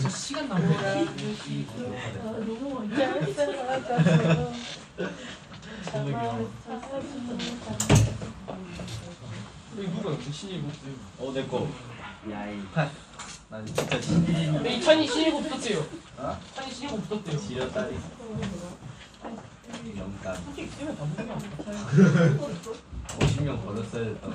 시간 남으라. 여기 누가 신이고? 내 거. 야이. 난 진짜 신이. 이 찬이 신이고 붙었대요. 어? 찬이 신이고 붙었대요. 지렸다리. 영감. 50명 걸었어야 됐다.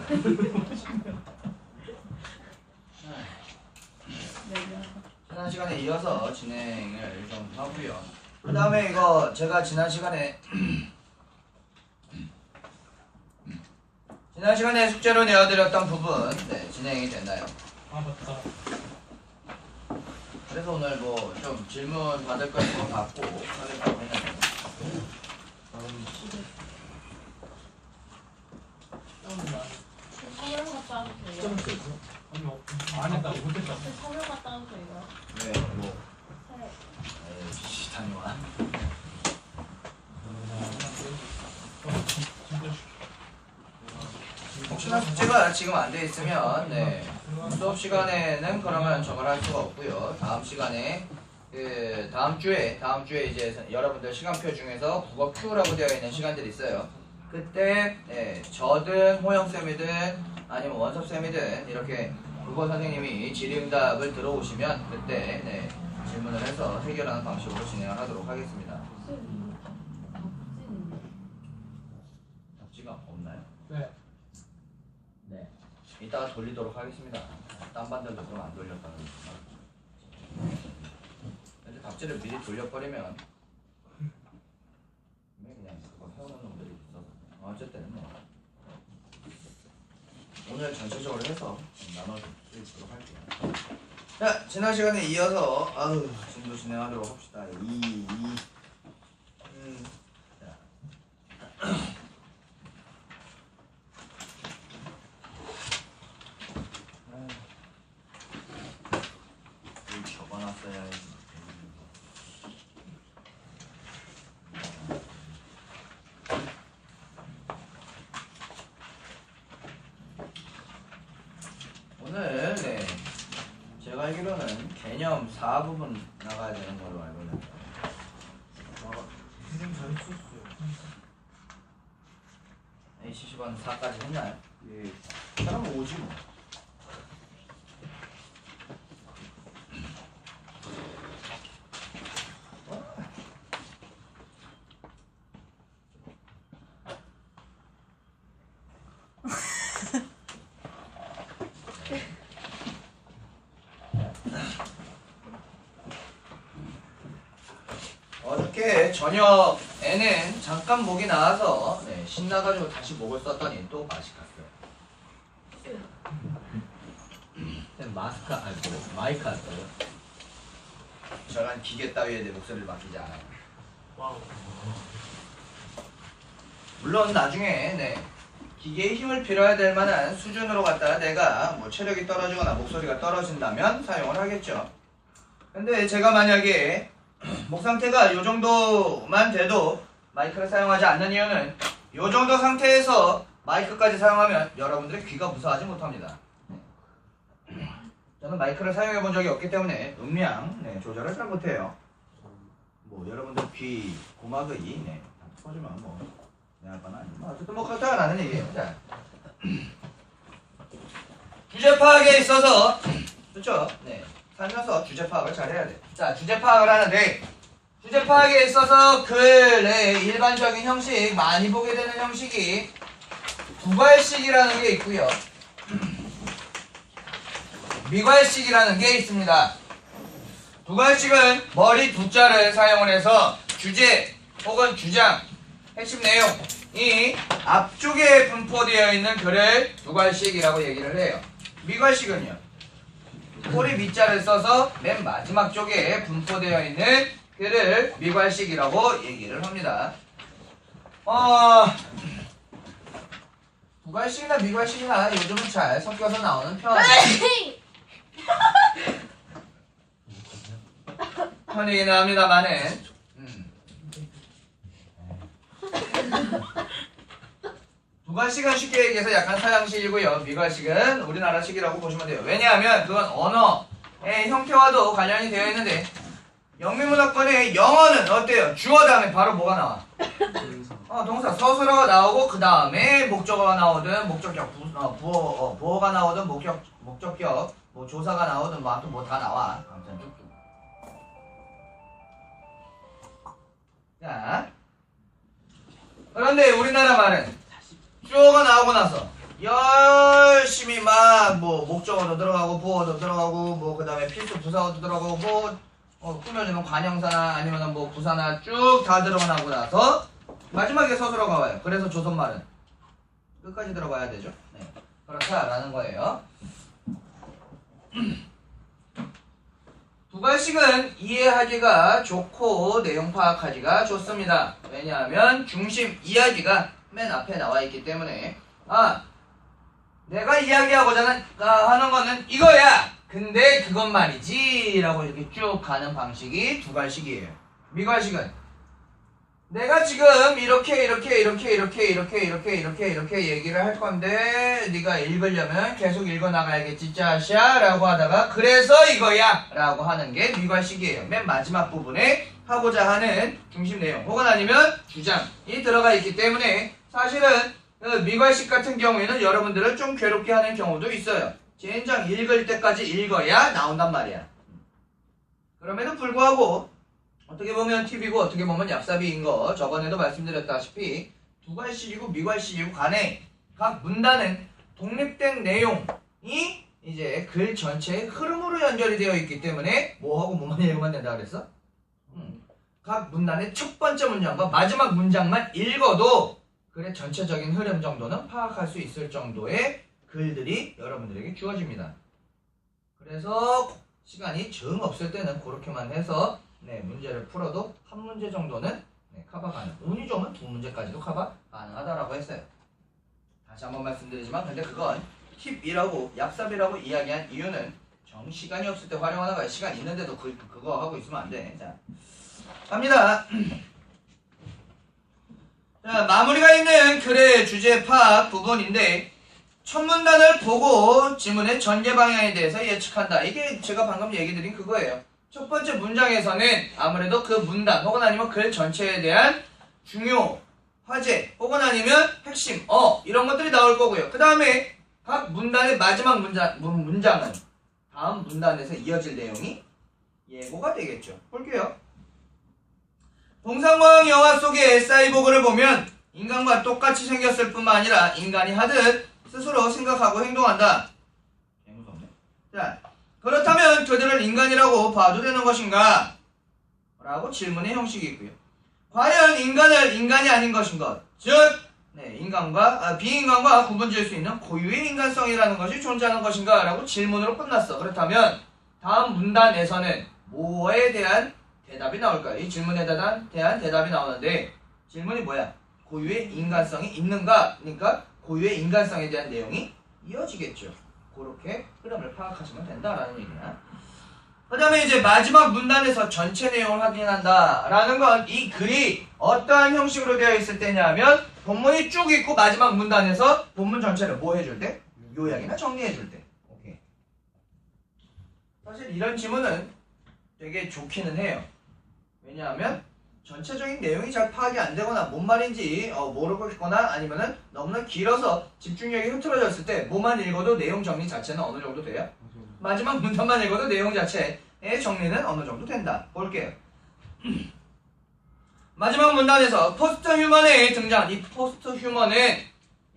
지난 시간에 이어서 진행을 좀 하고요. 그 다음에 이거 제가 지난 시간에 숙제로 내어드렸던 부분 진행이 됐나요? 아 맞다. 그래서 오늘 뭐 좀 질문 받을 거 있는 거 받고 하겠다고 했는데 서명 갔다 와도 돼요? 아니요 안 했다고 못했다. 서명 갔다 와도 돼요? 네, 뭐 에이씨 다녀와. 혹시나 숙제가 지금 안 돼 있으면 수업 시간에는 그러면 저걸 할 수가 없고요. 다음 시간에 다음 주에 이제 여러분들 시간표 중에서 국어 Q라고 되어 있는 시간들이 있어요. 그때 저든 호영쌤이든 아니면 원섭쌤이든 이렇게 국어 선생님이 질의응답을 들어오시면 그때 질문을 해서 해결하는 방식으로 진행을 하도록 하겠습니다. 답지가 없나요? 네. 네. 이따가 돌리도록 하겠습니다. 딴 반들도 그럼 안 돌렸다는 거구나. 근데 답지를 미리 돌려버리면 그냥 그거 해오는 놈들이 있어서 어쨌든 뭐 오늘 전체적으로 해서 나눠드리도록 할게요. 자, 지난 시간에 이어서 진도 진행하도록 합시다. 자. 여기 적어놨어야 해. 오늘 제가 알기로는 개념 4 부분 나가야 되는 걸로 알고 있는데 선생님 잘했었어요. ACC반 4까지 했나요? 예. 사람 오지 뭐. 어저께 저녁에는 잠깐 목이 나와서 신나가지고 다시 목을 썼더니 또 맛이 갔어요. 마스크 아니고 마이크 할까요? 저런 기계 따위에 내 목소리를 맡기지 않아요. 와우. 물론 나중에 기계의 힘을 빌어야 될 만한 수준으로 갖다가 내가 뭐 체력이 떨어지거나 목소리가 떨어진다면 사용을 하겠죠. 근데 제가 만약에 목 상태가 이 정도만 돼도 마이크를 사용하지 않는 이유는 이 정도 상태에서 마이크까지 사용하면 여러분들의 귀가 무사하지 못합니다. 저는 마이크를 사용해 본 적이 없기 때문에 음량 조절을 잘 못해요. 뭐 여러분들 귀 고막의 터지면 뭐 내할 건 아니고 어쨌든 뭐 그렇다가 나는 얘기예요. 자, 주제 파악에 있어서 그렇죠? 살면서 주제 파악을 잘 해야 돼. 자, 주제 파악을 하는데 주제 파악에 있어서 글의 일반적인 형식, 많이 보게 되는 형식이 부괄식이라는 게 있고요. 미괄식이라는 게 있습니다. 부괄식은 머리 두 자를 사용을 해서 주제 혹은 주장, 핵심 내용이 앞쪽에 분포되어 있는 글을 부괄식이라고 얘기를 해요. 미괄식은요, 꼬리 밑자를 써서 맨 마지막 쪽에 분포되어 있는 글을 미괄식이라고 얘기를 합니다. 부괄식이나 미괄식이나 요즘은 잘 섞여서 나오는 편이긴 합니다만은 북한식은 쉽게 얘기해서 약간 서양식이고요. 미관식은 우리나라식이라고 보시면 돼요. 왜냐하면 그건 언어의 형태와도 관련이 되어 있는데 영미문학권의 영어는 어때요? 주어 다음에 바로 뭐가 나와? 동사 서술어가 나오고 그 다음에 목적어가 나오든 목적격 부어가 나오든 목적격 뭐 조사가 나오든 뭐 아무튼 뭐 다 나와. 아무튼 쭉쭉. 자, 그런데 우리나라 말은 주어가 나오고 나서 열심히 막 뭐 목적어도 들어가고 부어도 들어가고 뭐 그 다음에 필수 부사어도 들어가고 뭐 꾸며주는 관형사나 아니면은 뭐 부사나 쭉 다 들어가고 나서 마지막에 서술어가 와요. 그래서 조선말은 끝까지 들어가야 되죠. 네. 그렇다라는 거예요. 북한식은 이해하기가 좋고 내용 파악하기가 좋습니다. 왜냐하면 중심 이야기가 맨 앞에 나와 있기 때문에 내가 이야기하고자 하는 거는 이거야. 근데 그건 말이지 라고 이렇게 쭉 가는 방식이 두괄식이에요. 미괄식은 내가 지금 이렇게 얘기를 할 건데 네가 읽으려면 계속 읽어 나가야겠지 짜샤 라고 하다가 그래서 이거야 라고 하는 게 미괄식이에요. 맨 마지막 부분에 하고자 하는 중심 내용 혹은 아니면 주장이 들어가 있기 때문에 사실은 미괄식 같은 경우에는 여러분들을 좀 괴롭게 하는 경우도 있어요. 젠장 읽을 때까지 읽어야 나온단 말이야. 그럼에도 불구하고 어떻게 보면 팁이고 어떻게 보면 얍삽이인 거 저번에도 말씀드렸다시피 두괄식이고 미괄식이고 간에 각 문단은 독립된 내용이 이제 글 전체의 흐름으로 연결이 되어 있기 때문에 뭐하고 뭐만 읽으면 된다 그랬어? 각 문단의 첫 번째 문장과 마지막 문장만 읽어도 글의 전체적인 흐름 정도는 파악할 수 있을 정도의 글들이 여러분들에게 주어집니다. 그래서 시간이 정 없을 때는 그렇게만 해서 문제를 풀어도 한 문제 정도는 커버 가능. 운이 좋으면 두 문제까지도 커버 가능하다라고 했어요. 다시 한번 말씀드리지만 근데 그건 팁이라고 얍삽이라고 이야기한 이유는 정 시간이 없을 때 활용하는 거야. 시간 있는데도 그거 하고 있으면 안 돼. 자, 갑니다. 자, 마무리가 있는 글의 주제 파악 부분인데 첫 문단을 보고 지문의 전개 방향에 대해서 예측한다. 이게 제가 방금 얘기 드린 그거예요. 첫 번째 문장에서는 아무래도 그 문단 혹은 아니면 글 전체에 대한 중요, 화제 혹은 아니면 핵심, 이런 것들이 나올 거고요. 그 다음에 각 문단의 마지막 문장은 다음 문단에서 이어질 내용이 예고가 되겠죠. 볼게요. 동상과학 영화 속의 사이보그를 보면 인간과 똑같이 생겼을 뿐만 아니라 인간이 하듯 스스로 생각하고 행동한다. 무섭네. 자, 그렇다면 그들을 인간이라고 봐도 되는 것인가? 라고 질문의 형식이 있고요. 과연 인간을 인간이 아닌 것인 것, 즉 비인간과 구분지을 수 있는 고유의 인간성이라는 것이 존재하는 것인가? 라고 질문으로 끝났어. 그렇다면 다음 문단에서는 뭐에 대한 대답이 나올까요? 이 질문에 대한 대답이 나오는데 질문이 뭐야? 고유의 인간성이 있는가? 그러니까 고유의 인간성에 대한 내용이 이어지겠죠. 그렇게 흐름을 파악하시면 된다라는 얘기야. 그 다음에 이제 마지막 문단에서 전체 내용을 확인한다라는 건 이 글이 어떠한 형식으로 되어 있을 때냐면 본문이 쭉 있고 마지막 문단에서 본문 전체를 뭐 해줄 때? 요약이나 정리해줄 때. 오케이. 사실 이런 지문은 되게 좋기는 해요. 왜냐하면 전체적인 내용이 잘 파악이 안 되거나 뭔 말인지 모르고 있거나 아니면은 너무나 길어서 집중력이 흐트러졌을 때 뭐만 읽어도 내용 정리 자체는 어느 정도 돼요? 마지막 문단만 읽어도 내용 자체의 정리는 어느 정도 된다. 볼게요. 마지막 문단에서 포스트 휴먼의 등장. 이 포스트 휴먼은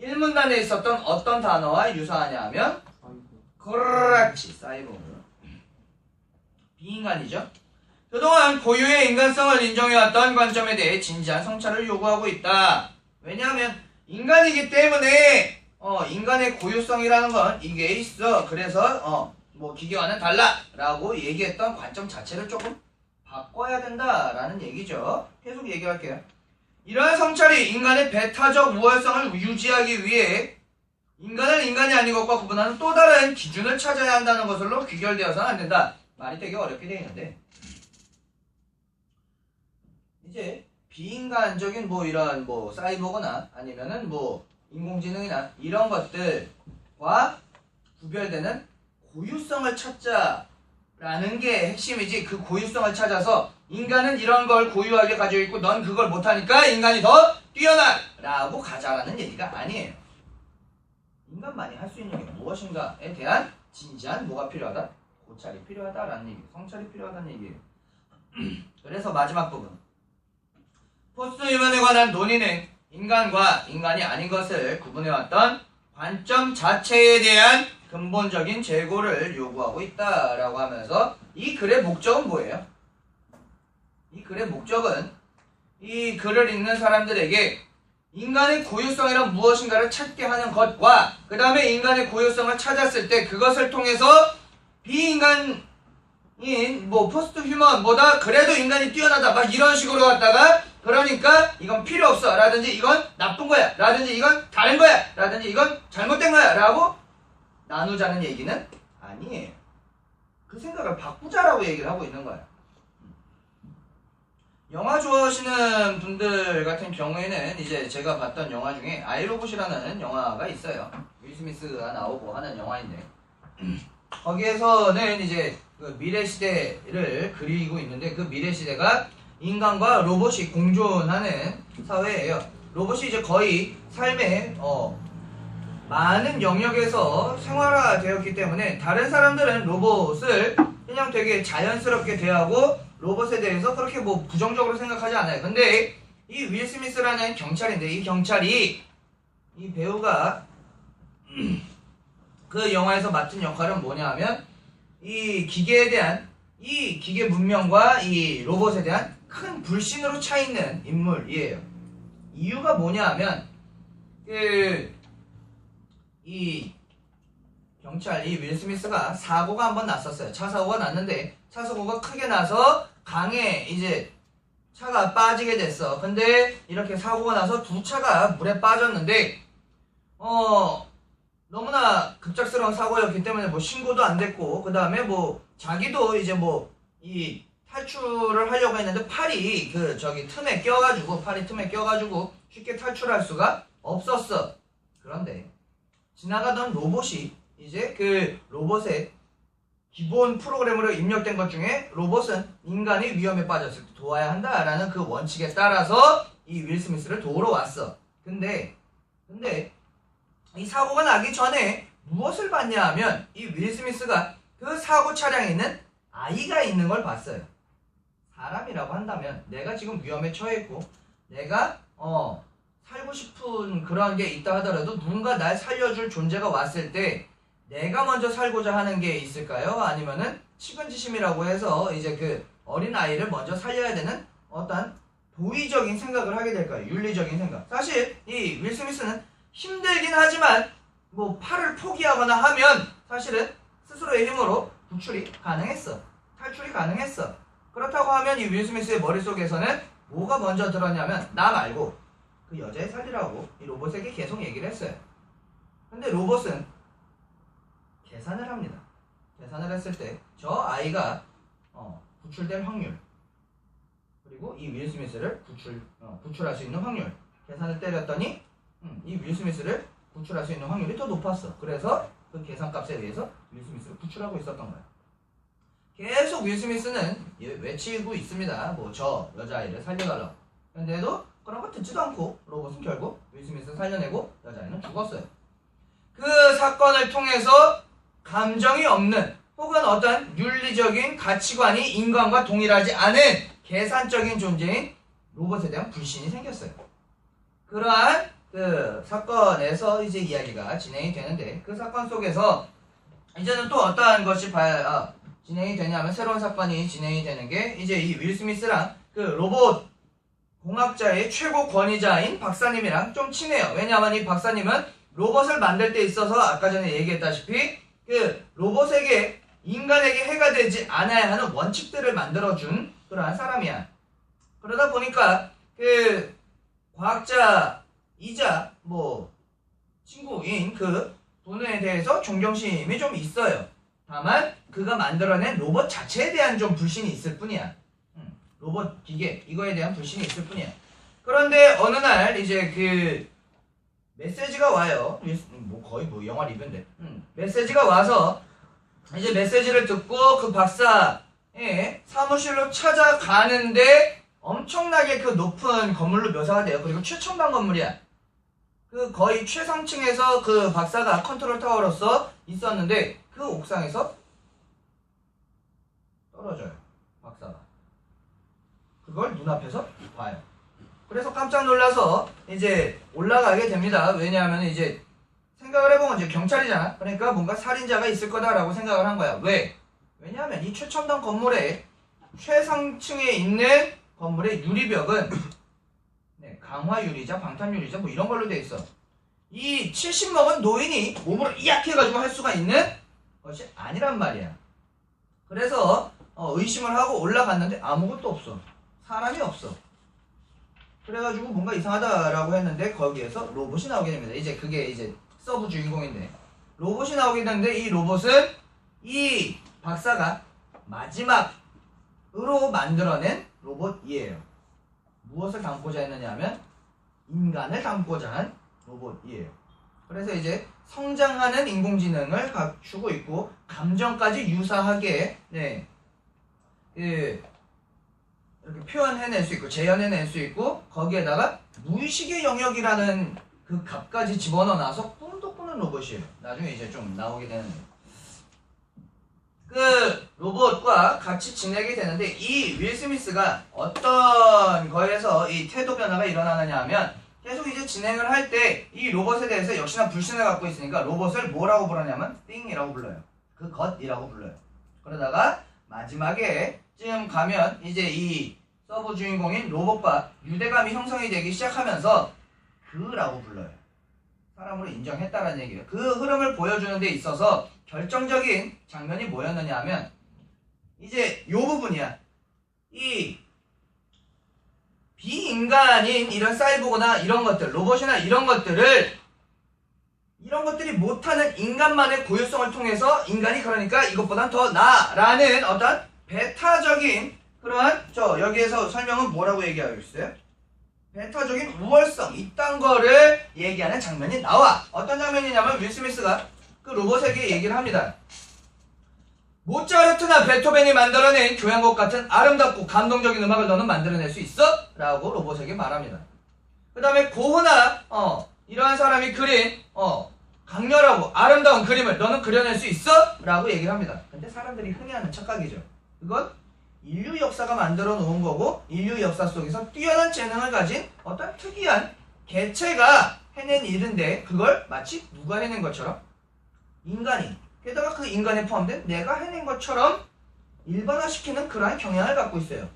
1문단에 있었던 어떤 단어와 유사하냐 하면 그렇지, 사이보그. 비인간이죠. 그동안 고유의 인간성을 인정해왔던 관점에 대해 진지한 성찰을 요구하고 있다. 왜냐하면 인간이기 때문에 인간의 고유성이라는 건 이게 있어. 그래서 뭐 기계와는 달라 라고 얘기했던 관점 자체를 조금 바꿔야 된다라는 얘기죠. 계속 얘기할게요. 이러한 성찰이 인간의 배타적 우월성을 유지하기 위해 인간은 인간이 아닌 것과 구분하는 또 다른 기준을 찾아야 한다는 것으로 귀결되어서는 안 된다. 말이 되게 어렵게 되어 있는데 이제 비인간적인 뭐 이런 뭐 사이보그나 아니면은 뭐 인공지능이나 이런 것들과 구별되는 고유성을 찾자라는 게 핵심이지, 그 고유성을 찾아서 인간은 이런 걸 고유하게 가지고 있고 넌 그걸 못하니까 인간이 더 뛰어나라고 가자라는 얘기가 아니에요. 인간만이 할 수 있는 게 무엇인가에 대한 진지한 뭐가 필요하다? 고찰이 필요하다라는 얘기예요. 성찰이 필요하다는 얘기예요. 그래서 마지막 부분, 포스트 휴먼에 관한 논의는 인간과 인간이 아닌 것을 구분해왔던 관점 자체에 대한 근본적인 재고를 요구하고 있다라고 하면서, 이 글의 목적은 뭐예요? 이 글의 목적은 이 글을 읽는 사람들에게 인간의 고유성이란 무엇인가를 찾게 하는 것과, 그 다음에 인간의 고유성을 찾았을 때 그것을 통해서 비인간인 뭐 포스트 휴먼보다 그래도 인간이 뛰어나다 막 이런 식으로 갔다가, 그러니까 이건 필요 없어 라든지 이건 나쁜 거야 라든지 이건 다른 거야 라든지 이건 잘못된 거야 라고 나누자는 얘기는 아니에요. 그 생각을 바꾸자라고 얘기를 하고 있는 거야. 영화 좋아하시는 분들 같은 경우에는 이제 제가 봤던 영화 중에 아이로봇이라는 영화가 있어요. 윌 스미스가 나오고 하는 영화인데, 거기에서는 이제 그 미래 시대를 그리고 있는데, 그 미래 시대가 인간과 로봇이 공존하는 사회예요. 로봇이 이제 거의 삶의 많은 영역에서 생활화되었기 때문에 다른 사람들은 로봇을 그냥 되게 자연스럽게 대하고 로봇에 대해서 그렇게 뭐 부정적으로 생각하지 않아요. 근데 이 윌 스미스라는 경찰인데, 이 경찰이, 이 배우가 그 영화에서 맡은 역할은 뭐냐 하면, 이 기계에 대한, 이 기계 문명과 이 로봇에 대한 큰 불신으로 차 있는 인물이에요. 이유가 뭐냐 하면, 이 경찰, 이 윌 스미스가 사고가 한번 났었어요. 차 사고가 났는데, 차 사고가 크게 나서 강에 이제 차가 빠지게 됐어. 근데 이렇게 사고가 나서 두 차가 물에 빠졌는데, 너무나 급작스러운 사고였기 때문에 뭐 신고도 안 됐고, 그 다음에 뭐 자기도 이제 뭐 이 탈출을 하려고 했는데 팔이 틈에 껴가지고 쉽게 탈출할 수가 없었어. 그런데 지나가던 로봇이 이제 그 로봇의 기본 프로그램으로 입력된 것 중에, 로봇은 인간이 위험에 빠졌을 때 도와야 한다라는 그 원칙에 따라서 이 윌 스미스를 도우러 왔어. 근데 이 사고가 나기 전에 무엇을 봤냐 하면, 이 윌 스미스가 그 사고 차량에 있는 아이가 있는 걸 봤어요. 사람이라고 한다면 내가 지금 위험에 처해 있고 내가 살고 싶은 그런 게 있다 하더라도 누군가 날 살려줄 존재가 왔을 때 내가 먼저 살고자 하는 게 있을까요? 아니면은 측은지심이라고 해서 이제 그 어린 아이를 먼저 살려야 되는 어떤 도의적인 생각을 하게 될까요? 윤리적인 생각. 사실 이 윌 스미스는 힘들긴 하지만 뭐 팔을 포기하거나 하면 사실은 스스로의 힘으로 구출이 가능했어. 탈출이 가능했어. 그렇다고 하면 이 윌 스미스의 머릿속에서는 뭐가 먼저 들었냐면, 나 말고 그 여자애 살리라고 이 로봇에게 계속 얘기를 했어요. 근데 로봇은 계산을 합니다. 계산을 했을 때 저 아이가 구출될 확률, 그리고 이 윌 스미스를 구출할 수 있는 확률, 계산을 때렸더니 이 윌 스미스를 구출할 수 있는 확률이 더 높았어. 그래서 그 계산값에 의해서 윌 스미스를 구출하고 있었던 거야. 계속 윌 스미스는 외치고 있습니다. 뭐 저 여자아이를 살려달라고. 근데도 그런 거 듣지도 않고 로봇은 결국 윌 스미스를 살려내고 여자아이는 죽었어요. 그 사건을 통해서 감정이 없는, 혹은 어떤 윤리적인 가치관이 인간과 동일하지 않은 계산적인 존재인 로봇에 대한 불신이 생겼어요. 그러한 그 사건에서 이제 이야기가 진행이 되는데, 그 사건 속에서 이제는 또 어떠한 것이 진행이 되냐면, 새로운 사건이 진행이 되는 게 이제 이 윌 스미스랑 그 로봇 공학자의 최고 권위자인 박사님이랑 좀 친해요. 왜냐하면 이 박사님은 로봇을 만들 때 있어서 아까 전에 얘기했다시피 그 로봇에게, 인간에게 해가 되지 않아야 하는 원칙들을 만들어준 그러한 사람이야. 그러다 보니까 그 과학자이자 뭐 친구인 그 분에 대해서 존경심이 좀 있어요. 다만 그가 만들어낸 로봇 자체에 대한 좀 불신이 있을 뿐이야. 로봇 기계 이거에 대한 불신이 있을 뿐이야. 그런데 어느 날 이제 그 메시지가 와요. 뭐 거의 뭐 영화 리뷰인데. 메시지가 와서 이제 메시지를 듣고 그 박사의 사무실로 찾아가는데 엄청나게 그 높은 건물로 묘사가 돼요. 그리고 최첨단 건물이야. 그 거의 최상층에서 그 박사가 컨트롤 타워로서 있었는데 그 옥상에서 떨어져요. 박사가. 그걸 눈앞에서 봐요. 그래서 깜짝 놀라서 이제 올라가게 됩니다. 왜냐하면 이제 생각을 해보면 이제 경찰이잖아. 그러니까 뭔가 살인자가 있을 거다라고 생각을 한 거야. 왜? 왜냐하면 이 최첨단 건물의 최상층에 있는 건물의 유리벽은 네, 강화유리자, 방탄유리자 뭐 이런 걸로 돼 있어. 이 70 먹은 노인이 몸으로 이약 해가지고 할 수가 있는 것이 아니란 말이야. 그래서 의심을 하고 올라갔는데 아무것도 없어. 사람이 없어. 그래가지고 뭔가 이상하다라고 했는데 거기에서 로봇이 나오게 됩니다. 이제 그게 이제 서브 주인공인데 로봇이 나오게 되는데 이 로봇은 이 박사가 마지막으로 만들어낸 로봇이에요. 무엇을 담고자 했느냐 하면 인간을 담고자 한 로봇이에요. 그래서 이제 성장하는 인공지능을 갖추고 있고 감정까지 유사하게 네, 이렇게 표현해낼 수 있고 재현해낼 수 있고 거기에다가 무의식의 영역이라는 그 값까지 집어넣어놔서 꿈도 꾸는 로봇이에요. 나중에 이제 좀 나오게 되는데 그 로봇과 같이 지내게 되는데 이 윌 스미스가 어떤 거에서 이 태도 변화가 일어나느냐 하면 계속 이제 진행을 할 때 이 로봇에 대해서 역시나 불신을 갖고 있으니까 로봇을 뭐라고 부르냐면 thing이라고 불러요. 그 것이라고 불러요. 그러다가 마지막에 쯤 가면 이제 이 서브 주인공인 로봇과 유대감이 형성이 되기 시작하면서 그라고 불러요. 사람으로 인정했다라는 얘기예요. 그 흐름을 보여주는 데 있어서 결정적인 장면이 뭐였느냐 하면 이제 요 부분이야. 이 비인간인 이런 사이보그나 이런 것들, 로봇이나 이런 것들이 못하는 인간만의 고유성을 통해서 인간이 그러니까 이것보단 더 나아라는 어떤 배타적인 그러한 여기에서 설명은 뭐라고 얘기하고 있어요? 배타적인 우월성 이딴 거를 얘기하는 장면이 나와. 어떤 장면이냐면 윌 스미스가 그 로봇에게 얘기를 합니다. 모차르트나 베토벤이 만들어낸 교향곡 같은 아름답고 감동적인 음악을 너는 만들어낼 수 있어? 라고 로봇에게 말합니다. 그 다음에 고흐나 이러한 사람이 그린 강렬하고 아름다운 그림을 너는 그려낼 수 있어? 라고 얘기를 합니다. 근데 사람들이 흔히 하는 착각이죠. 그건 인류 역사가 만들어 놓은 거고 인류 역사 속에서 뛰어난 재능을 가진 어떤 특이한 개체가 해낸 일인데 그걸 마치 누가 해낸 것처럼 인간이 게다가 그 인간에 포함된 내가 해낸 것처럼 일반화시키는 그러한 경향을 갖고 있어요.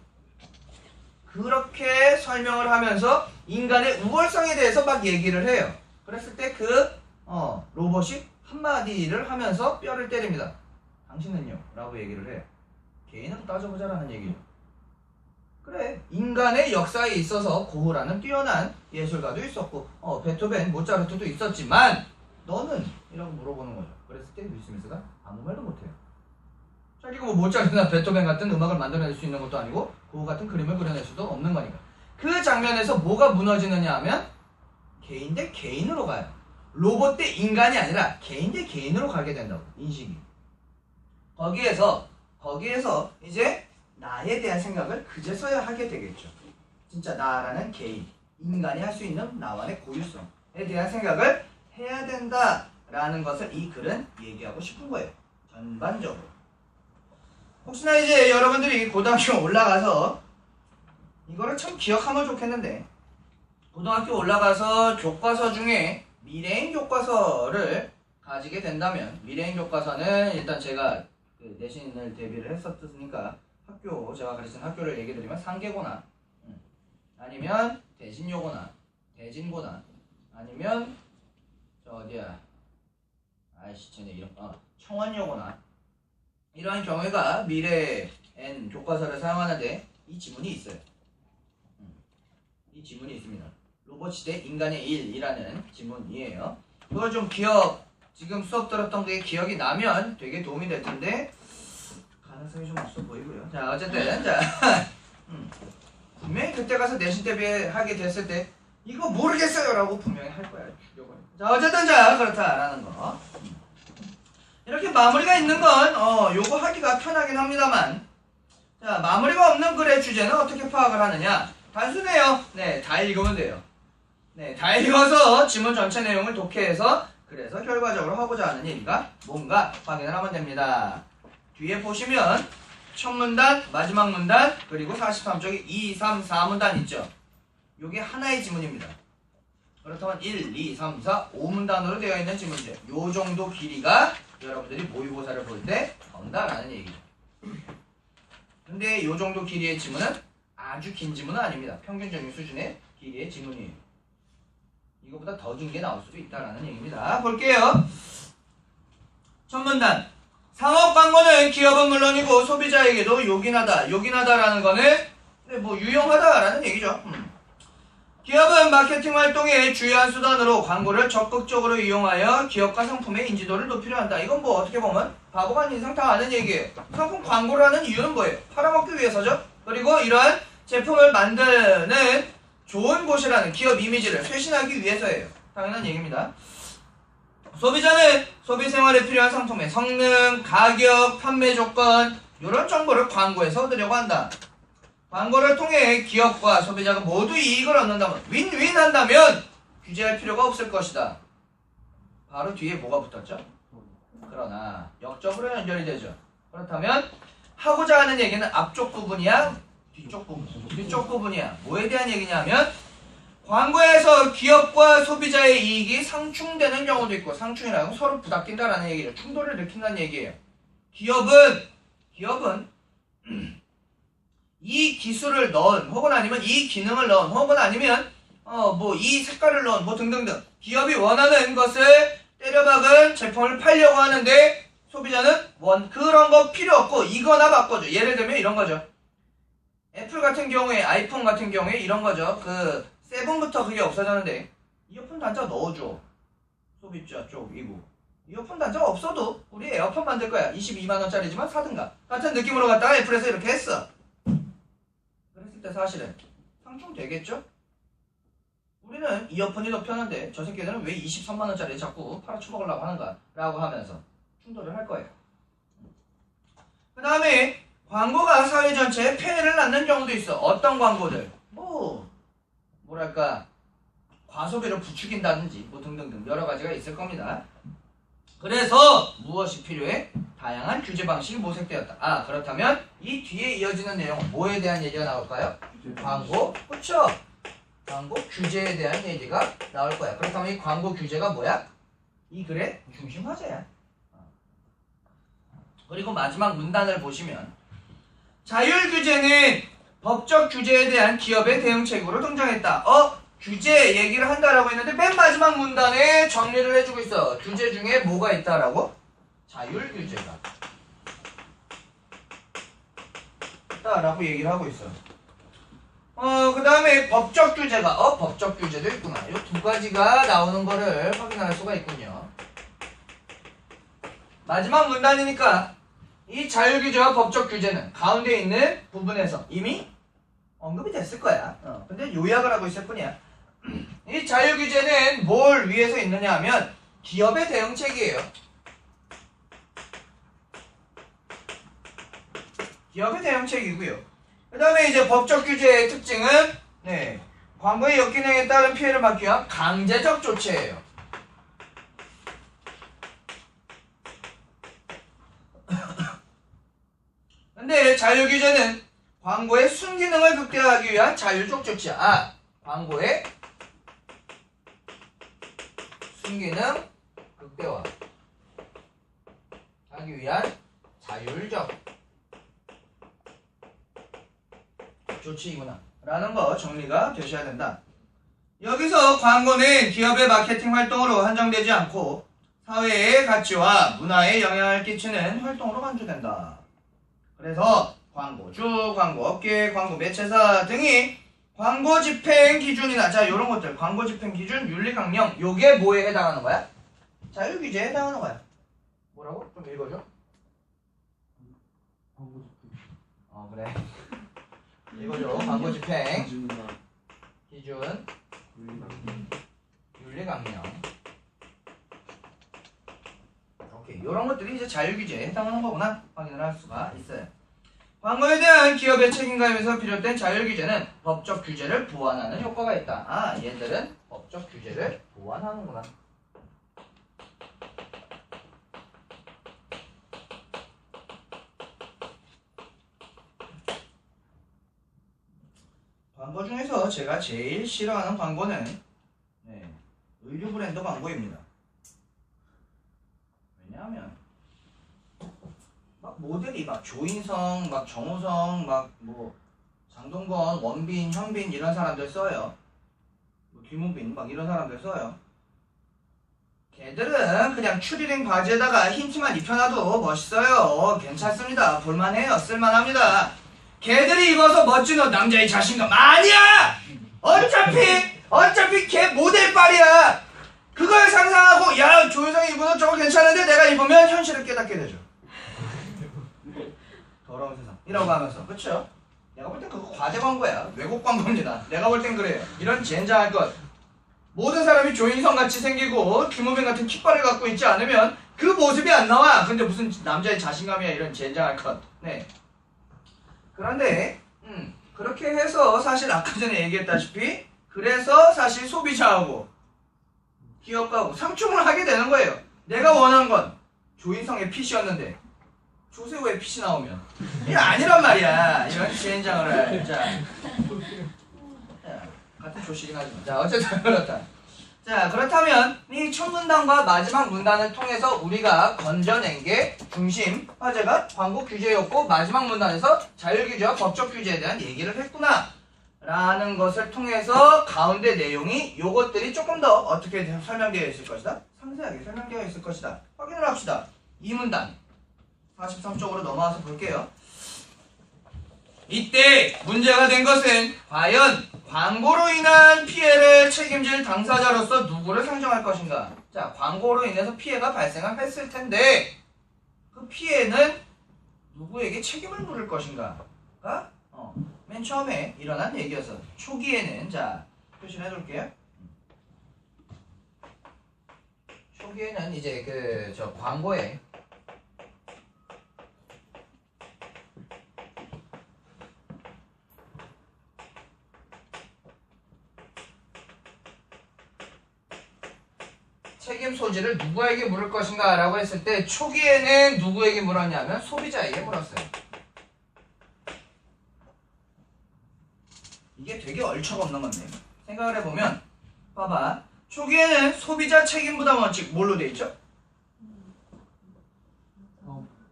그렇게 설명을 하면서 인간의 우월성에 대해서 막 얘기를 해요. 그랬을 때 그 로봇이 한마디를 하면서 뼈를 때립니다. 당신은요? 라고 얘기를 해요. 개인으로 따져보자라는 얘기예요. 그래, 인간의 역사에 있어서 고흐라는 뛰어난 예술가도 있었고 베토벤, 모차르트도 있었지만 너는? 이라고 물어보는 거죠. 그랬을 때 윌 스미스가 아무 말도 못해요. 자기가 뭐 모차르트나 베토벤 같은 음악을 만들어낼 수 있는 것도 아니고 고흐 같은 그림을 그려낼 수도 없는 거니까. 그 장면에서 뭐가 무너지느냐 하면 개인 대 개인으로 가요. 로봇 대 인간이 아니라 개인 대 개인으로 가게 된다고. 인식이. 거기에서 이제 나에 대한 생각을 그제서야 하게 되겠죠. 진짜 나라는 개인, 인간이 할 수 있는 나만의 고유성에 대한 생각을 해야 된다라는 것을 이 글은 얘기하고 싶은 거예요. 전반적으로. 혹시나 이제 여러분들이 고등학교 올라가서 이거를 참 기억하면 좋겠는데 고등학교 올라가서 교과서 중에 미래인 교과서를 가지게 된다면 미래인 교과서는 일단 제가 그 내신을 대비를 했었으니까 제가 가르친 학교를 얘기 드리면 상계고나 아니면 대진여고나 대진고나 아니면 쟤네 이름 청원여고나 이러한 경우가 미래엔 교과서를 사용하는데 이 지문이 있어요. 이 지문이 있습니다. 로봇 시대 인간의 일이라는 지문이에요. 그걸 좀 지금 수업 들었던 게 기억이 나면 되게 도움이 될 텐데 가능성이 좀 없어 보이고요. 자, 어쨌든 분명히 그때 가서 내신 대비하게 됐을 때 이거 모르겠어요 라고 분명히 할 거야. 죽여버려. 자, 어쨌든 자, 그렇다라는 거. 이렇게 마무리가 있는 건, 요거 하기가 편하긴 합니다만, 자, 마무리가 없는 글의 주제는 어떻게 파악을 하느냐? 단순해요. 네, 다 읽으면 돼요. 네, 다 읽어서 지문 전체 내용을 독해해서, 그래서 결과적으로 하고자 하는 얘기가 뭔가 확인을 하면 됩니다. 뒤에 보시면, 첫 문단, 마지막 문단, 그리고 43쪽에 2, 3, 4문단 있죠? 요게 하나의 지문입니다. 그렇다면 1, 2, 3, 4, 5문단으로 되어 있는 지문제. 요 정도 길이가 여러분들이 모의고사를 볼 때 나온다라는 얘기죠. 근데 요 정도 길이의 지문은 아주 긴 지문은 아닙니다. 평균적인 수준의 길이의 지문이에요. 이거보다 더 긴 게 나올 수도 있다라는 얘기입니다. 볼게요. 첫 문단. 상업 광고는 기업은 물론이고 소비자에게도 요긴하다. 요긴하다라는 거는 뭐 유용하다라는 얘기죠. 기업은 마케팅 활동의 주요한 수단으로 광고를 적극적으로 이용하여 기업과 상품의 인지도를 높이려 한다. 이건 뭐 어떻게 보면 바보가 아닌 이상 다 아는 얘기예요. 상품 광고를 하는 이유는 뭐예요? 팔아먹기 위해서죠. 그리고 이러한 제품을 만드는 좋은 곳이라는 기업 이미지를 쇄신하기 위해서예요. 당연한 얘기입니다. 소비자는 소비 생활에 필요한 상품의 성능, 가격, 판매 조건 이런 정보를 광고에서 얻으려고 한다. 광고를 통해 기업과 소비자가 모두 이익을 얻는다면 윈윈 한다면 규제할 필요가 없을 것이다. 바로 뒤에 뭐가 붙었죠? 그러나 역적으로 연결이 되죠. 그렇다면 하고자 하는 얘기는 앞쪽 부분이야? 뒤쪽 부분? 뒤쪽 부분이야. 뭐에 대한 얘기냐면 광고에서 기업과 소비자의 이익이 상충되는 경우도 있고 상충이라는 건 서로 부닥긴다라는 얘기죠. 충돌을 일으킨다는 얘기예요. 기업은 이 기술을 넣은 혹은 아니면 이 기능을 넣은 혹은 아니면 뭐 이 색깔을 넣은 뭐 등등등 기업이 원하는 것을 때려박은 제품을 팔려고 하는데 소비자는 그런 거 필요 없고 이거나 바꿔줘. 예를 들면 이런 거죠. 애플 같은 경우에 아이폰 같은 경우에 이런 거죠. 그 세븐부터 그게 없어졌는데 이어폰 단자 넣어줘. 소비자 쪽이고 이어폰 단자 없어도 우리 에어팟 만들 거야. 22만원짜리지만 사든가 같은 느낌으로 갖다가 애플에서 이렇게 했어. 그랬을 때 사실은 상충되겠죠? 우리는 이어폰이 더 편한데 저 새끼들은 왜 23만원짜리 자꾸 팔아쳐먹으려고 하는가 라고 하면서 충돌을 할 거예요. 그 다음에 광고가 사회 전체에 폐해를 낳는 경우도 있어. 어떤 광고들? 뭐랄까 과소비를 부추긴다든지 뭐 등등등 여러 가지가 있을 겁니다. 그래서 무엇이 필요해? 다양한 규제 방식이 모색되었다. 그렇다면 이 뒤에 이어지는 내용은 뭐에 대한 얘기가 나올까요? 광고, 그렇죠? 광고 규제에 대한 얘기가 나올 거야. 그렇다면 이 광고 규제가 뭐야? 이 글의 중심 화제야. 그리고 마지막 문단을 보시면 자율 규제는 법적 규제에 대한 기업의 대응책으로 등장했다. 규제 얘기를 한다라고 했는데 맨 마지막 문단에 정리를 해주고 있어. 규제 중에 뭐가 있다라고? 자율 규제가 있다라고 얘기를 하고 있어. 그 다음에 법적 규제가 법적 규제도 있구나. 이 두 가지가 나오는 거를 확인할 수가 있군요. 마지막 문단이니까 이 자율 규제와 법적 규제는 가운데 있는 부분에서 이미 언급이 됐을 거야. 근데 요약을 하고 있을 뿐이야. 이 자율 규제는 뭘 위해서 있느냐 하면 기업의 대응책이에요. 기업의 대응책이고요. 그 다음에 이제 법적 규제의 특징은 광고의 역기능에 따른 피해를 막기 위한 강제적 조치예요. 근데 자율 규제는 광고의 순기능을 극대화하기 위한 자율적 조치야. 광고의 순기능 극대화 하기 위한 자율적 조치이구나 라는 거 정리가 되셔야 된다. 여기서 광고는 기업의 마케팅 활동으로 한정되지 않고 사회의 가치와 문화에 영향을 끼치는 활동으로 간주된다. 그래서 광고주, 광고업계, 광고 매체사 등이 광고 집행 기준이나 요런 것들 광고 집행 기준, 윤리 강령 요게 뭐에 해당하는 거야? 자율 규제에 해당하는 거야. 뭐라고? 좀 읽어줘. 그래. 읽어줘. 광고 집행 기준, 윤리 강령. 이런 것들이 이제 자율규제에 해당하는 거구나 확인을 할 수가 있어요. 광고에 대한 기업의 책임감에서 비롯된 자율규제는 법적 규제를 보완하는 효과가 있다. 아, 얘들은 법적 규제를 보완하는구나. 광고 중에서 제가 제일 싫어하는 광고는 의류 브랜드 광고입니다. 왜냐하면 막 모델이 막 조인성, 막 정우성, 막 뭐 장동건, 원빈, 현빈 이런 사람들 써요. 뭐 김우빈 막 이런 사람들 써요. 걔들은 그냥 추리닝 바지에다가 흰티만 입혀놔도 멋있어요. 괜찮습니다. 볼만해요. 쓸만합니다. 걔들이 입어서 멋진 옷 남자의 자신감 아니야! 어차피 걔 모델빨이야. 그걸 상상하고 야 조인성이 입은 옷 저거 괜찮은데 내가 입으면 현실을 깨닫게 되죠. 더러운 세상 이라고 하면서 그쵸? 내가 볼 땐 그거 과대 광고야. 왜곡 광고입니다. 내가 볼 땐 그래요. 이런 젠장할 것. 모든 사람이 조인성같이 생기고 김우빈 같은 킥발을 갖고 있지 않으면 그 모습이 안 나와. 근데 무슨 남자의 자신감이야 이런 젠장할 것. 네. 그런데 그렇게 해서 사실 아까 전에 얘기했다시피 그래서 사실 소비자하고 기업가하고 상충을 하게 되는 거예요. 내가 원한 건 조인성의 핏이었는데 조세호의 핏이 나오면 이게 아니란 말이야. 이런 지행장을 할. 자, 같은 조식이긴 하지만 자 어쨌든 그렇다. 자 그렇다면 이 첫 문단과 마지막 문단을 통해서 우리가 건져낸 게 중심 화제가 광고 규제였고 마지막 문단에서 자율규제와 법적 규제에 대한 얘기를 했구나 라는 것을 통해서 가운데 내용이 요것들이 조금 더 어떻게 설명되어 있을 것이다? 상세하게 설명되어 있을 것이다. 확인을 합시다. 이 문단 43쪽으로 넘어와서 볼게요. 이때 문제가 된 것은 과연 광고로 인한 피해를 책임질 당사자로서 누구를 상정할 것인가. 자, 광고로 인해서 피해가 발생을 했을 텐데 그 피해는 누구에게 책임을 물을 것인가가 맨 처음에 일어난 얘기였어. 초기에는 자 표시를 해둘게요. 초기에는 이제 저 광고에 책임 소지를 누구에게 물을 것인가 라고 했을 때 초기에는 누구에게 물었냐면 소비자에게 물었어요. 이게 되게 얼척없는 건데 생각을 해보면 봐봐. 초기에는 소비자 책임 부담 원칙 뭘로 돼 있죠?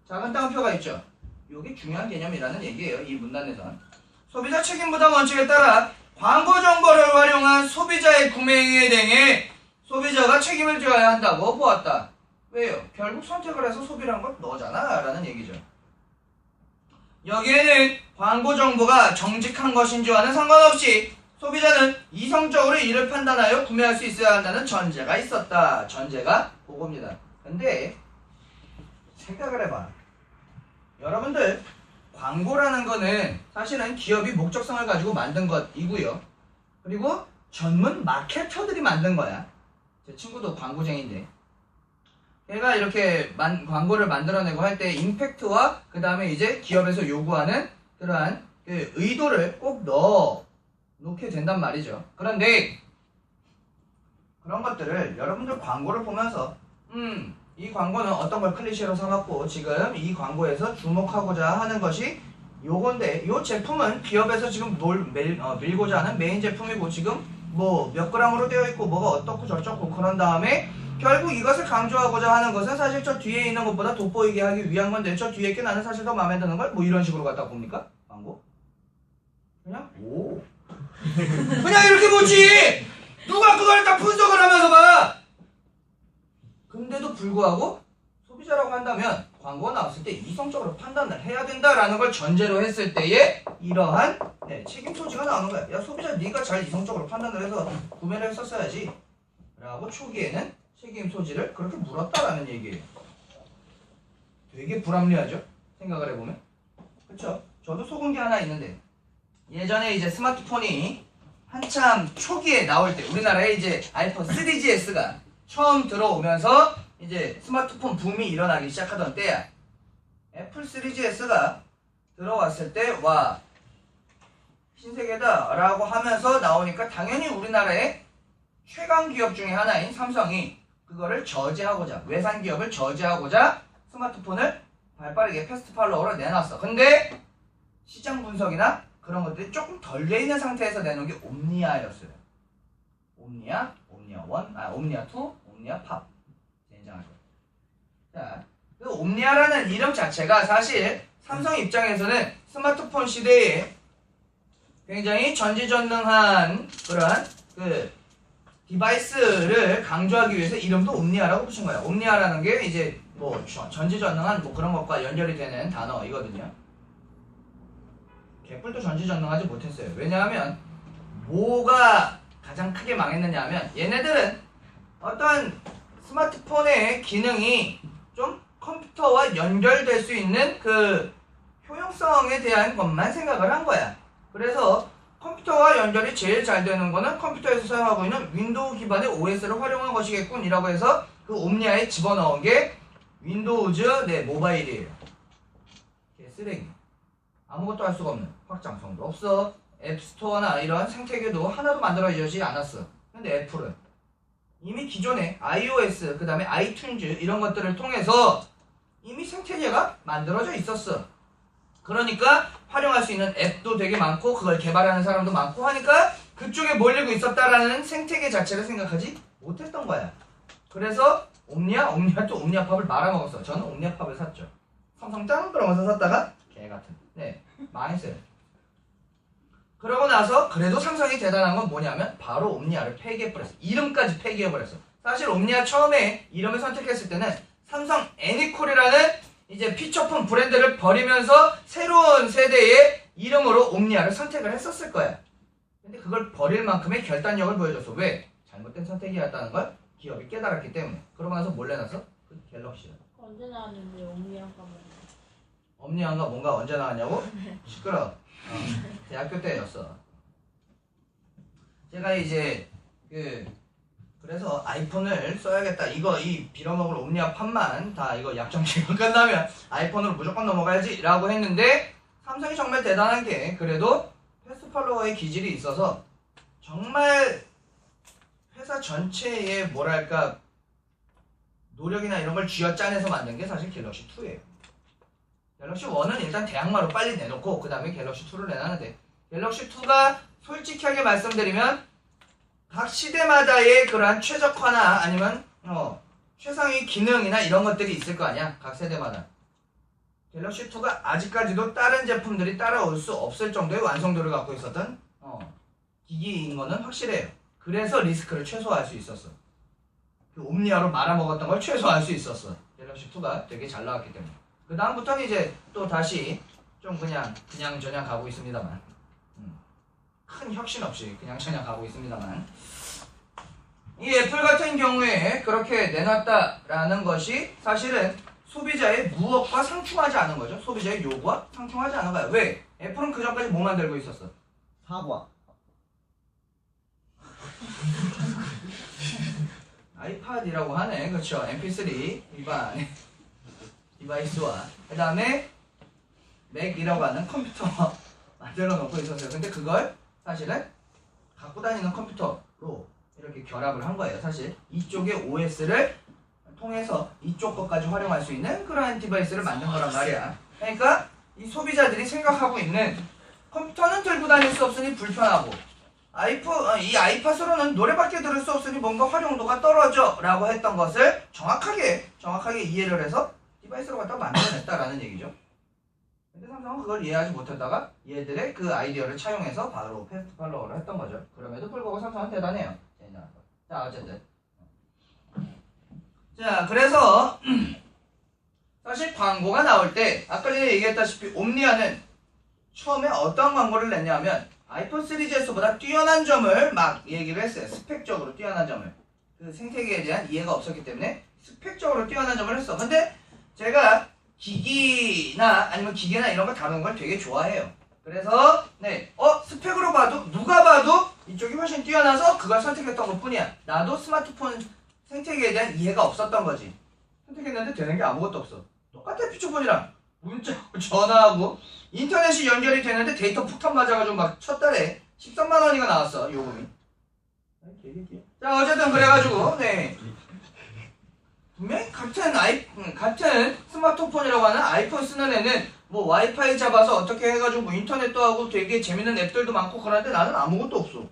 작은 따옴표가 있죠? 이게 중요한 개념이라는 얘기예요. 이 문단에선 소비자 책임 부담 원칙에 따라 광고 정보를 활용한 소비자의 구매 행위에 대해 소비자가 책임을 져야 한다고 보았다. 왜요? 결국 선택을 해서 소비를 한 건 너잖아 라는 얘기죠. 여기에는 광고 정보가 정직한 것인지와는 상관없이 소비자는 이성적으로 이를 판단하여 구매할 수 있어야 한다는 전제가 있었다. 전제가 그겁니다. 근데 생각을 해봐. 여러분들 광고라는 거는 사실은 기업이 목적성을 가지고 만든 것이고요. 그리고 전문 마케터들이 만든 거야. 제 친구도 광고쟁인데 걔가 이렇게 광고를 만들어내고 할 때 임팩트와 그 다음에 이제 기업에서 요구하는 그러한 그 의도를 꼭 넣게 된단 말이죠. 그런데 그런 것들을 여러분들 광고를 보면서 이 광고는 어떤 걸 클리셰로 삼았고 지금 이 광고에서 주목하고자 하는 것이 요건데 요 제품은 기업에서 지금 밀고자 하는 메인 제품이고 지금 뭐 몇 그램으로 되어 있고 뭐가 어떻고 저쩌고 그런 다음에 결국 이것을 강조하고자 하는 것은 사실 저 뒤에 있는 것보다 돋보이게 하기 위한 건데 저 뒤에 게 나는 사실 더 마음에 드는 걸 뭐 이런 식으로 갖다 봅니까? 광고? 그냥 그냥 이렇게 보지. 누가 그걸 다 분석을 하면서 봐. 근데도 불구하고 소비자라고 한다면 광고가 나왔을 때 이성적으로 판단을 해야 된다라는 걸 전제로 했을 때에 이러한 책임 소지가 나오는 거야. 야 소비자 네가 잘 이성적으로 판단을 해서 구매를 했었어야지 라고 초기에는 책임 소지를 그렇게 물었다라는 얘기예요. 되게 불합리하죠? 생각을 해보면. 그쵸? 저도 속은 게 하나 있는데 예전에 이제 스마트폰이 한참 초기에 나올 때 우리나라에 이제 아이폰 3GS가 처음 들어오면서 이제 스마트폰 붐이 일어나기 시작하던 때야. 애플 3GS가 들어왔을 때 와 신세계다 라고 하면서 나오니까 당연히 우리나라의 최강 기업 중에 하나인 삼성이 그거를 저지하고자, 외산 기업을 저지하고자 스마트폰을 발빠르게 패스트 팔로워로 내놨어. 근데 시장 분석이나 그런 것들이 조금 덜 돼 있는 상태에서 내놓은 게 옴니아였어요. 옴니아, 옴니아 1, 옴니아 2, 옴니아 팝. 젠장할 거. 자, 그 옴니아라는 이름 자체가 사실 삼성 입장에서는 스마트폰 시대에 굉장히 전지전능한 그런 그 디바이스를 강조하기 위해서 이름도 옴니아라고 붙인 거예요. 옴니아라는 게 이제 뭐 전지전능한 뭐 그런 것과 연결이 되는 단어이거든요. 개뿔도 전지전능하지 못했어요. 왜냐하면 뭐가 가장 크게 망했느냐 하면 얘네들은 어떤 스마트폰의 기능이 좀 컴퓨터와 연결될 수 있는 그 효용성에 대한 것만 생각을 한 거야. 그래서 컴퓨터와 연결이 제일 잘 되는 거는 컴퓨터에서 사용하고 있는 윈도우 기반의 OS를 활용한 것이겠군 이라고 해서 그 옴니아에 집어넣은 게 윈도우즈 모바일이에요. 개쓰레기. 아무것도 할 수가 없는, 확장성도 없어, 앱스토어나 이런 생태계도 하나도 만들어지지 않았어. 근데 애플은 이미 기존에 iOS, 그 다음에 아이튠즈 이런 것들을 통해서 이미 생태계가 만들어져 있었어. 그러니까 활용할 수 있는 앱도 되게 많고 그걸 개발하는 사람도 많고 하니까 그쪽에 몰리고 있었다라는 생태계 자체를 생각하지 못했던 거야. 그래서 옴니아 또 옴니아팝을 말아먹었어. 저는 옴니아팝을 샀죠. 삼성 짱 그러면서 샀다가 개같은. 네, 망했어요. 그러고 나서 그래도 삼성이 대단한 건 뭐냐면 바로 옴니아를 폐기해버렸어. 이름까지 폐기해버렸어. 사실 옴니아 처음에 이름을 선택했을 때는 삼성 애니콜이라는 이제 피처폰 브랜드를 버리면서 새로운 세대의 이름으로 옴니아를 선택을 했었을 거야. 근데 그걸 버릴 만큼의 결단력을 보여줬어. 왜? 잘못된 선택이었다는 걸 기업이 깨달았기 때문에. 그러고 나서 뭘 내놨어? 그 갤럭시야. 언제 나왔는데 옴니아가 뭐? 옴니아가 뭔가 언제 나왔냐고? 시끄러. 대학교 때였어. 제가 이제 그래서 아이폰을 써야겠다. 이 빌어먹을 옴니아 팝만 다 이거 약정 기간 끝나면 아이폰으로 무조건 넘어가야지 라고 했는데 삼성이 정말 대단한 게 그래도 패스트팔로워의 기질이 있어서 정말 회사 전체의 뭐랄까 노력이나 이런 걸 쥐어짜내서 만든 게 사실 갤럭시 2예요. 갤럭시 1은 일단 대항마로 빨리 내놓고 그 다음에 갤럭시 2를 내놨는데 갤럭시 2가 솔직하게 말씀드리면 각 시대마다의 그러한 최적화나 아니면 최상위 기능이나 이런 것들이 있을 거 아니야. 각 세대마다. 갤럭시 2가 아직까지도 다른 제품들이 따라올 수 없을 정도의 완성도를 갖고 있었던 기기인 거는 확실해요. 그래서 리스크를 최소화할 수 있었어. 그 옴니아로 말아먹었던 걸 최소화할 수 있었어. 갤럭시 2가 되게 잘 나왔기 때문에. 그 다음부터는 이제 또 다시 좀 그냥 저냥 가고 있습니다만 큰 혁신 없이 그냥 저냥 가고 있습니다만 이 애플 같은 경우에 그렇게 내놨다라는 것이 사실은 소비자의 무엇과 상충하지 않은 거죠. 소비자의 요구와 상충하지 않은 거야. 왜? 애플은 그 전까지 뭐 만들고 있었어? 사과. 아이팟이라고 하네. 그렇죠. mp3 일반 디바이스와 그 다음에 맥이라고 하는 컴퓨터 만들어 놓고 있었어요. 근데 그걸 사실은 갖고 다니는 컴퓨터로 이렇게 결합을 한 거예요. 사실 이쪽의 OS를 통해서 이쪽 것까지 활용할 수 있는 그런 디바이스를 만든 거란 말이야. 그러니까 이 소비자들이 생각하고 있는 컴퓨터는 들고 다닐 수 없으니 불편하고 이 아이팟으로는 노래밖에 들을 수 없으니 뭔가 활용도가 떨어져 라고 했던 것을 정확하게 이해를 해서 디바이스로 갖다 만들어냈다라는 얘기죠. 근데 삼성은 그걸 이해하지 못했다가 얘들의 그 아이디어를 차용해서 바로 패스트 팔로워를 했던 거죠. 그럼에도 불구하고 삼성은 대단해요. 자, 어쨌든. 자, 그래서 사실 광고가 나올 때 아까 전에 얘기했다시피 옴니아는 처음에 어떤 광고를 냈냐면 아이폰 3GS보다 뛰어난 점을 막 얘기를 했어요. 스펙적으로 뛰어난 점을. 그 생태계에 대한 이해가 없었기 때문에 스펙적으로 뛰어난 점을 했어. 근데 제가 기기나 이런 거 다루는 걸 되게 좋아해요. 그래서 스펙으로 봐도 누가 봐도 이쪽이 훨씬 뛰어나서 그걸 선택했던 것 뿐이야. 나도 스마트폰 생태계에 대한 이해가 없었던 거지. 선택했는데 되는 게 아무것도 없어. 똑같아. 피처폰이랑 문자 전화하고 인터넷이 연결이 되는데 데이터 폭탄 맞아가지고 막 첫 달에 13만 원이가 나왔어 요금이. 자 어쨌든 그래가지고 네 분명히 같은 스마트폰이라고 하는 아이폰 쓰는 애는 뭐 와이파이 잡아서 어떻게 해가지고 뭐 인터넷도 하고 되게 재밌는 앱들도 많고 그러는데 나는 아무것도 없어.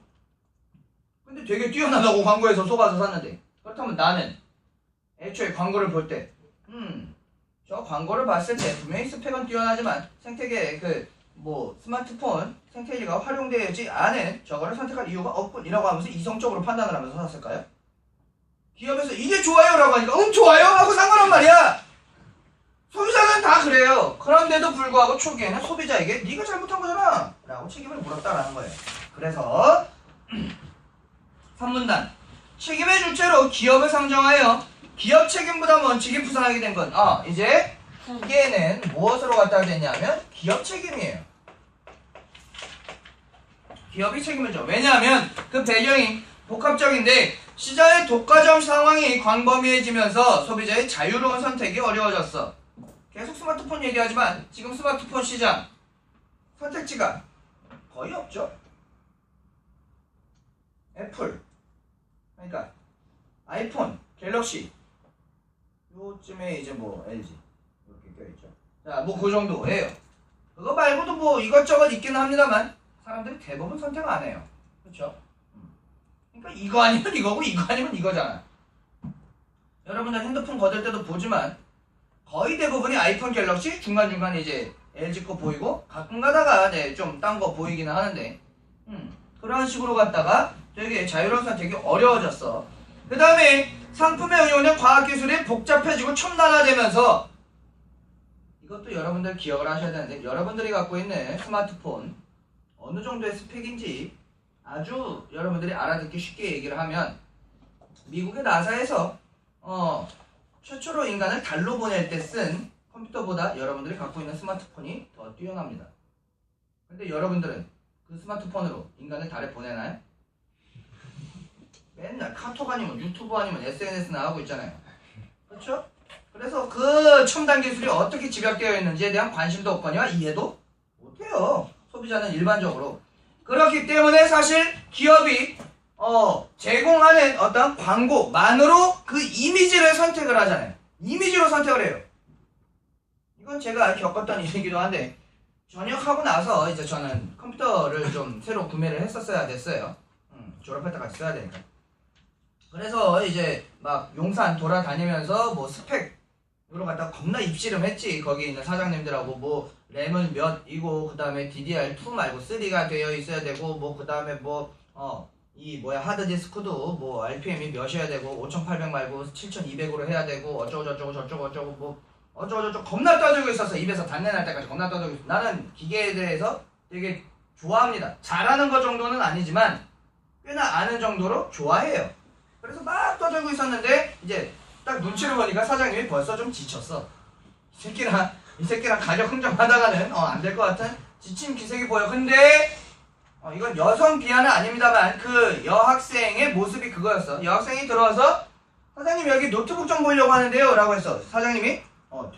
근데 되게 뛰어나다고 광고에서 속아서 샀는데 그렇다면 나는 애초에 광고를 볼 때 저 광고를 봤을 때 분명히 스펙은 뛰어나지만 생태계에 그 뭐 스마트폰 생태계가 활용되지 않은 저거를 선택할 이유가 없군이라고 하면서 이성적으로 판단을 하면서 샀을까요? 기업에서 이게 좋아요 라고 하니까 좋아요 하고 산 거란 말이야. 소비자는 다 그래요. 그런데도 불구하고 초기에는 소비자에게 네가 잘못한 거잖아 라고 책임을 물었다라는 거예요. 그래서 3문단 책임의 주체로 기업을 상정하여 기업 책임 부담 원칙이 부상하게 된 건 이제 이게는 무엇으로 갖다 됐냐면 기업 책임이에요. 기업이 책임을 져. 왜냐하면 그 배경이 복합적인데 시장의 독과점 상황이 광범위해지면서 소비자의 자유로운 선택이 어려워졌어. 계속 스마트폰 얘기하지만 지금 스마트폰 시장 선택지가 거의 없죠. 애플 그러니까 아이폰, 갤럭시 요쯤에 이제 뭐 LG 이렇게 껴있죠. 자, 뭐 그 정도예요. 그거 말고도 뭐 이것저것 있기는 합니다만 사람들이 대부분 선택 안 해요. 그렇죠? 그러니까 이거 아니면 이거고 이거 아니면 이거잖아. 여러분들 핸드폰 거들 때도 보지만 거의 대부분이 아이폰, 갤럭시 중간중간에 이제 LG 거 보이고 가끔 가다가 네, 좀 딴 거 보이기는 하는데 그런 식으로 갔다가 되게 자유로운 선택이 어려워졌어. 그 다음에 상품의 응용된 과학기술이 복잡해지고 첨단화되면서 이것도 여러분들 기억을 하셔야 되는데 여러분들이 갖고 있는 스마트폰 어느 정도의 스펙인지 아주 여러분들이 알아듣기 쉽게 얘기를 하면 미국의 나사에서 최초로 인간을 달로 보낼 때 쓴 컴퓨터보다 여러분들이 갖고 있는 스마트폰이 더 뛰어납니다. 근데 여러분들은 그 스마트폰으로 인간을 달에 보내나요? 맨날 카톡 아니면 유튜브 아니면 SNS나 하고 있잖아요. 그렇죠? 그래서 그 첨단 기술이 어떻게 집약되어 있는지에 대한 관심도 없거니와 이해도 못해요. 소비자는 일반적으로. 그렇기 때문에 사실 기업이 제공하는 어떤 광고만으로 그 이미지를 선택을 하잖아요. 이미지로 선택을 해요. 이건 제가 겪었던 일이기도 한데 전역하고 나서 이제 저는 컴퓨터를 좀 새로 구매를 했었어야 됐어요. 졸업할 때까지 써야 되니까. 그래서 이제 막 용산 돌아다니면서 뭐 스펙으로 갖다가 겁나 입씨름했지. 거기 있는 사장님들하고 뭐 램은 몇이고 그 다음에 DDR2 말고 3가 되어 있어야 되고 뭐 그 다음에 뭐 하드디스크도 뭐 RPM이 몇이어야 되고 5800 말고 7200으로 해야 되고 어쩌고 저쩌고 뭐 어쩌고 겁나 떠들고 있었어. 입에서 단내 날 때까지 겁나 떠들고 있었어. 나는 기계에 대해서 되게 좋아합니다. 잘하는 것 정도는 아니지만 꽤나 아는 정도로 좋아해요. 그래서 막 떠들고 있었는데 이제 딱 눈치를 보니까 사장님이 벌써 좀 지쳤어. 이 새끼랑 가격 흥정하다가는 안 될 것 같은 지친 기색이 보여. 근데 이건 여성 비하는 아닙니다만 그 여학생의 모습이 그거였어. 여학생이 들어와서 사장님 여기 노트북 좀 보려고 하는데요 라고 했어. 사장님이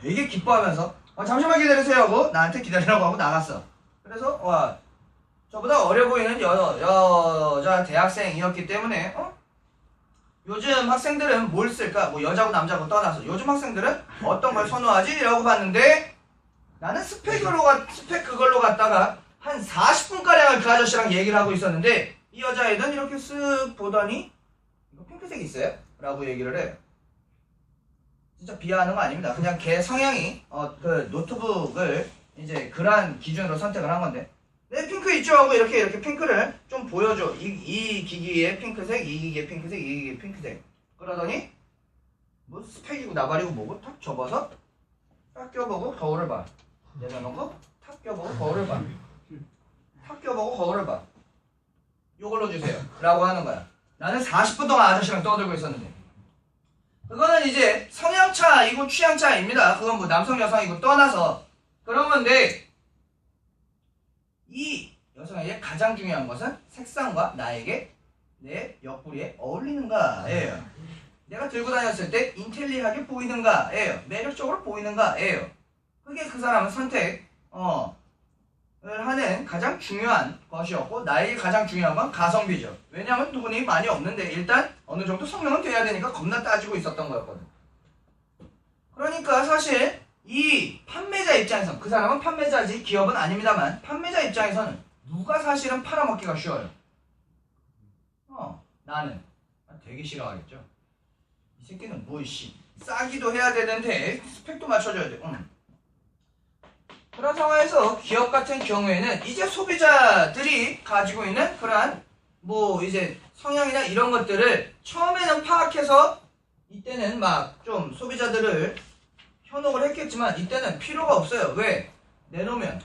되게 기뻐하면서 잠시만 기다리세요 하고 나한테 기다리라고 하고 나갔어. 그래서 저보다 어려 보이는 여자 대학생이었기 때문에 요즘 학생들은 뭘 쓸까? 뭐 여자고 남자고 떠나서 요즘 학생들은 어떤 걸 선호하지? 라고 봤는데 나는 스펙 그걸로 갔다가 한 40분가량을 그 아저씨랑 얘기를 하고 있었는데 이 여자애는 이렇게 쓱 보더니 이거 핑크색 있어요? 라고 얘기를 해요. 진짜 비하하는 거 아닙니다. 그냥 걔 성향이 그 노트북을 이제 그러한 기준으로 선택을 한 건데 네 핑크 있죠? 하고 이렇게 핑크를 좀 보여줘. 이 기기의 핑크색, 이 기기의 핑크색, 이 기기의 핑크색. 그러더니 뭐 스펙이고 나발이고 뭐고 탁 접어서 딱 껴보고 거울을 봐. 내려놓고 탁 껴보고 거울을 봐. 탁 껴보고 거울을 봐. 요걸로 주세요 라고 하는 거야. 나는 40분 동안 아저씨랑 떠들고 있었는데 그거는 이제 성향차이고 취향차입니다. 그건 뭐 남성 여성이고 떠나서 그런 건데 이 여성에게 가장 중요한 것은 색상과 나에게 내 옆구리에 어울리는가예요. 내가 들고 다녔을 때 인텔리하게 보이는가예요. 매력적으로 보이는가예요. 그게 그 사람은 선택 을 하는 가장 중요한 것이었고 나에게 가장 중요한 건 가성비죠. 왜냐하면 돈이 많이 없는데 일단 어느 정도 성능은 돼야 되니까 겁나 따지고 있었던 거였거든. 그러니까 사실 이 판매자 입장에서 그 사람은 판매자지 기업은 아닙니다만 판매자 입장에서는 누가 사실은 팔아먹기가 쉬워요. 나는 되게 싫어하겠죠. 이 새끼는 뭐이씨 싸기도 해야 되는데 스펙도 맞춰줘야 돼. 그런 상황에서 기업 같은 경우에는 이제 소비자들이 가지고 있는 그러한 뭐 이제 성향이나 이런 것들을 처음에는 파악해서 이때는 막 좀 소비자들을 현혹을 했겠지만 이때는 필요가 없어요. 왜? 내놓으면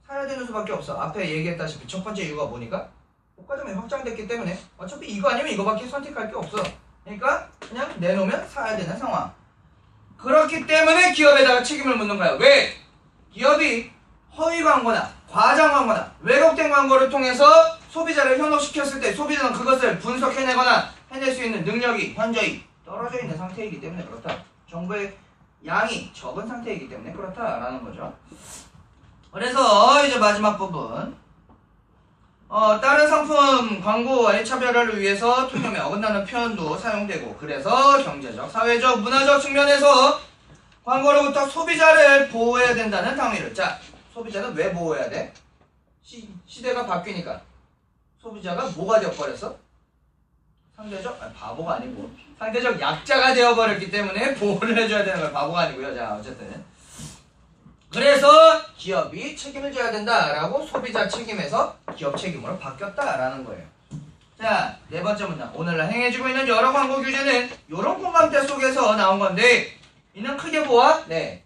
사야 되는 수밖에 없어. 앞에 얘기했다시피 첫 번째 이유가 뭐니까? 효과점이 확장됐기 때문에 어차피 이거 아니면 이거밖에 선택할 게 없어. 그러니까 그냥 내놓으면 사야 되는 상황. 그렇기 때문에 기업에다가 책임을 묻는 거야. 왜? 기업이 허위 광고나 과장 광고나 왜곡된 광고를 통해서 소비자를 현혹시켰을 때 소비자는 그것을 분석해내거나 해낼 수 있는 능력이 현저히 떨어져 있는 상태이기 때문에 그렇다. 정보의 양이 적은 상태이기 때문에 그렇다라는 거죠. 그래서 이제 마지막 부분 다른 상품 광고와의 차별화를 위해서 통념에 어긋나는 표현도 사용되고 그래서 경제적, 사회적, 문화적 측면에서 광고로부터 소비자를 보호해야 된다는 당위를. 자, 소비자는 왜 보호해야 돼? 시대가 바뀌니까 소비자가 뭐가 되어버렸어? 상대적, 바보가 아니고 상대적 약자가 되어버렸기 때문에 보호를 해줘야 되는 거야. 바보가 아니고요. 자, 어쨌든 그래서 기업이 책임을 져야 된다라고 소비자 책임에서 기업 책임으로 바뀌었다라는 거예요. 자, 네 번째 문장. 오늘날 행해지고 있는 여러 광고 규제는 이런 공감대 속에서 나온 건데 이는 크게 보아 네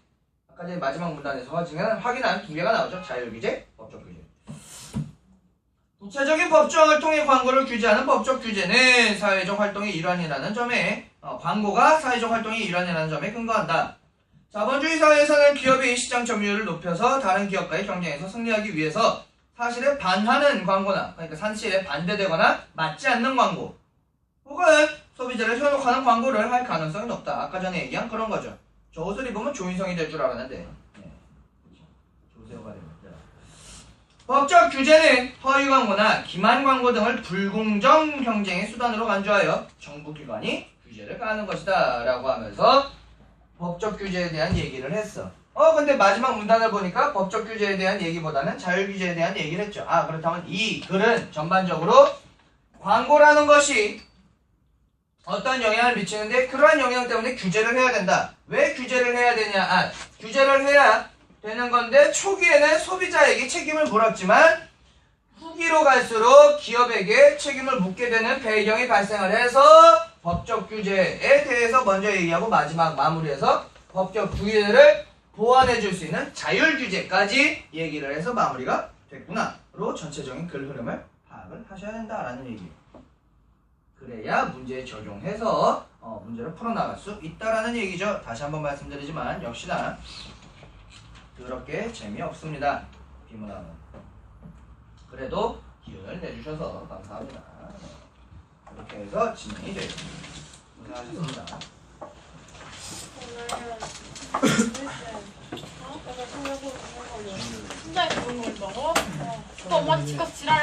아까 전에 마지막 문단에서 확인한 두 개가 나오죠. 자율규제, 법적규제. 구체적인 법조항을 통해 광고를 규제하는 법적 규제는 사회적 활동의 일환이라는 점에 광고가 사회적 활동의 일환이라는 점에 근거한다. 자본주의 사회에서는 기업이 시장 점유율을 높여서 다른 기업과의 경쟁에서 승리하기 위해서 사실에 반하는 광고나 그러니까 사실에 반대되거나 맞지 않는 광고 혹은 소비자를 현혹하는 광고를 할 가능성이 높다. 아까 전에 얘기한 그런 거죠. 저 옷을 입으면 조인성이 될 줄 알았는데 네. 조세호가 됩니다. 법적 규제는 허위 광고나 기만 광고 등을 불공정 경쟁의 수단으로 간주하여 정부기관이 규제를 가하는 것이다 라고 하면서 법적 규제에 대한 얘기를 했어. 근데 마지막 문단을 보니까 법적 규제에 대한 얘기보다는 자율규제에 대한 얘기를 했죠. 그렇다면 이 글은 전반적으로 광고라는 것이 어떤 영향을 미치는데 그러한 영향 때문에 규제를 해야 된다. 왜 규제를 해야 되냐? 규제를 해야 되는 건데 초기에는 소비자에게 책임을 물었지만 후기로 갈수록 기업에게 책임을 묻게 되는 배경이 발생을 해서 법적 규제에 대해서 먼저 얘기하고 마지막 마무리해서 법적 규제를 보완해 줄 수 있는 자율규제까지 얘기를 해서 마무리가 됐구나로 전체적인 글 흐름을 파악을 하셔야 된다라는 얘기예요. 그래야 문제에 적용해서 문제를 풀어나갈 수 있다라는 얘기죠. 다시 한번 말씀드리지만 역시나 더럽게 재미없습니다. 비문학은. 그래도 기운을 내주셔서 감사합니다. 이렇게 해서 진행이 되죠. 고생하셨습니다. 혼자 있는 거 먹어? 또 엄마한테 집 가서 지랄